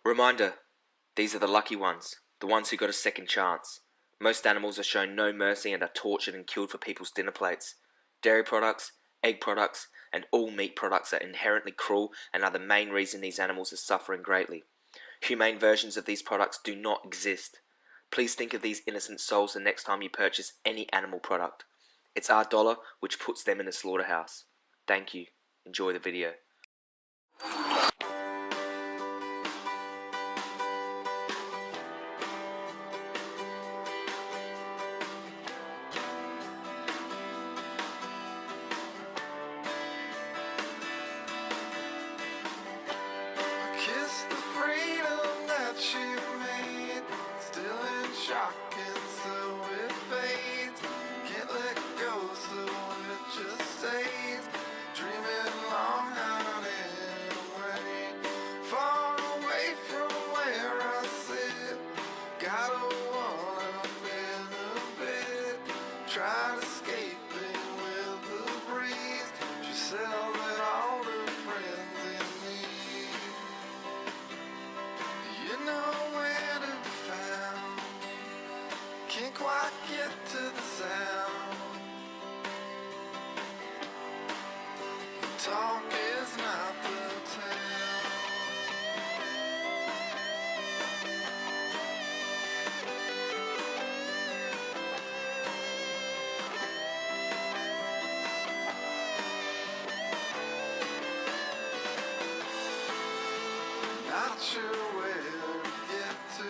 Reminder, these are the lucky ones, the ones who got a second chance. Most animals are shown no mercy and are tortured and killed for people's dinner plates. Dairy products, egg products, and all meat products are inherently cruel and are the main reason these animals are suffering greatly. Humane versions of these products do not exist. Please think of these innocent souls the next time you purchase any animal product. It's our dollar which puts them in a slaughterhouse. Thank you. Enjoy the video. Shock and so it fades. Can't let go, so it just stays. Dreaming long out and away, far away from where I sit. Gotta wanna bend a bit, try escaping with the breeze. She sells it all her friends and me. You know where to be found. Can't quite get to the sound. The talk is not the town. Not sure where to get to.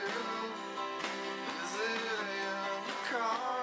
Is it in the car?